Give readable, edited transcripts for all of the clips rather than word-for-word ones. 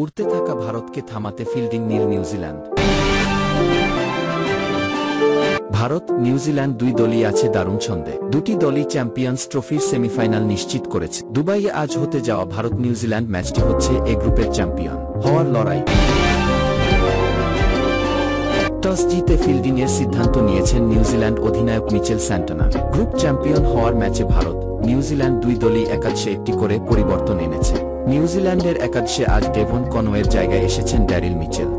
উড়তে থাকা ভারতকে থামাতে ফিল্ডিং নীল নিউজিল্যান্ড। ভারত নিউজিল্যান্ড দুই দলই আছে দারুণ ছন্দে। দুটি দলই চ্যাম্পিয়ন্স ট্রফির সেমিফাইনাল নিশ্চিত করেছে। দুবাইয়ে আজ হতে যাওয়া ভারত নিউজিল্যান্ড ম্যাচটি হচ্ছে এ গ্রুপের চ্যাম্পিয়ন হওয়ার লড়াই। টস জিতে ফিল্ডিংয়ের সিদ্ধান্ত নিয়েছেন নিউজিল্যান্ড অধিনায়ক মিচেল স্যান্টনার। গ্রুপ চ্যাম্পিয়ন হওয়ার ম্যাচে ভারত নিউজিল্যান্ড দুই দলই একাদশে একটি করে পরিবর্তন এনেছে। নিউজিল্যান্ডের একাদশে আজ ডেভন কনওয়ের জায়গায় এসেছেন ড্যারিল মিচেল।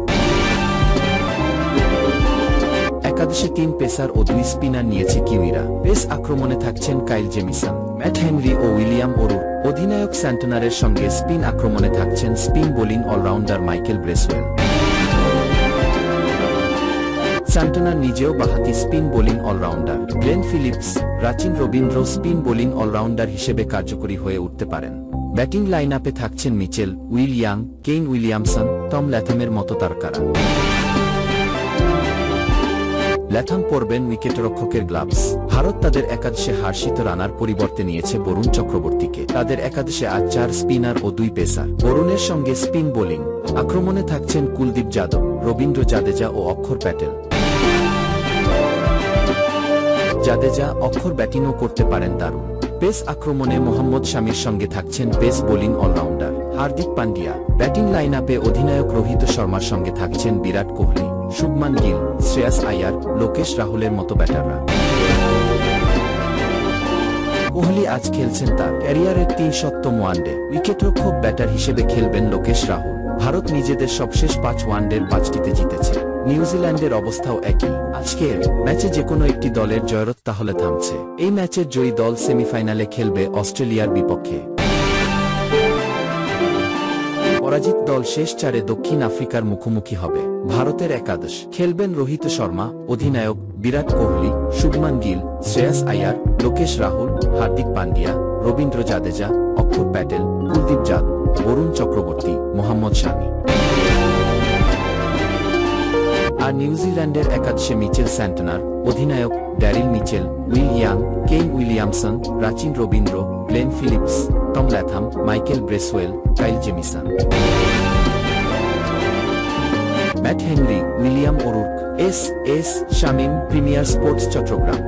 একাদশে 3 পেসার ও 2 স্পিনার নিয়েছে কিউইরা। পেস আক্রমণে থাকছেন কাইল জেমিসন, ম্যাট হেনরি ও উইলিয়াম ওরুর। অধিনায়ক স্যান্টনারের সঙ্গে স্পিন আক্রমণে থাকছেন spin bowling allrounder Michael Bracewell. Santner নিজেও বাঁহাতি spin bowling allrounder. Glenn Phillips, Rachin Ravindra spin bowling allrounder হিসেবে কার্যকরী হয়ে উঠতে পারেন। ব্যাটিং লাইন আপে থাকছেন Mitchell, Will Young, Kane Williamson, Tom ল্যাথমের মতো তারকারা। ল্যাথম পরবেন উইকেটরক্ষকের গ্লাভস। ভারত তাদের একাদশে হর্ষিত রানার পরিবর্তে নিয়েছে বরুণ চক্রবর্তীকে। তাদের একাদশে আজ 4 স্পিনার ও 2 পেসার। বরুণের সঙ্গে স্পিন বোলিং আক্রমণে থাকছেন কুলদীপ যাদব, রবীন্দ্র জাদেজা ও অক্ষর প্যাটেল। জাদেজা অক্ষর ব্যাটিংও করতে পারেন দারুণ। পেস আক্রমণে মোহাম্মদ শামির সঙ্গে থাকছেন pace bowling allrounder Hardik Pandya. Batting line আপে অধিনায়ক রোহিত শর্মার সঙ্গে থাকছেন বিরাট কোহলি, শুভমান গিল, শ্রেয়াস আয়ার, লোকেশ রাহুলের মতো ব্যাটাররা। কোহলি আজ খেলছেন তার ক্যারিয়ারের 300তম ওয়ানডে। উইকেটরক্ষক ব্যাটার হিসেবে খেলবেন লোকেশ রাহুল। ভারত নিজেদের সবশেষ 5 ওয়ানডের 5টিতে জিতেছে। নিউজিল্যান্ডের অবস্থাও একই। আজকের ম্যাচে যেকোনো একটি দলের জয়রত তাহলে থামছে। এই ম্যাচের জয়ী দল সেমিফাইনালে খেলবে অস্ট্রেলিয়ার বিপক্ষে। পরাজিত দল শেষ 4-এ দক্ষিণ আফ্রিকার মুখোমুখি হবে। ভারতের একাদশ খেলবেন রোহিত শর্মা, অধিনায়ক বিরাট কোহলি, শুভমান গিল, শ্রেয়াস আয়ার, লোকেশ রাহুল, হার্দিক পান্ডিয়া, রবীন্দ্র জাদেজা, অক্ষর প্যাটেল, কুলদীপ যাদব, বরুণ চক্রবর্তী, মোহাম্মদ শামি। আর নিউজিল্যান্ডের একাদশে মিচেল স্যান্টনার, অধিনায়ক Daryl Mitchell, Will Young, Kane Williamson, Rachin Ravindra, Glenn Phillips, Tom Latham, Michael Bracewell, Kyle Jamieson, Matt Henry, William O'Rourke. S Shamim, premier sports, Chittagong.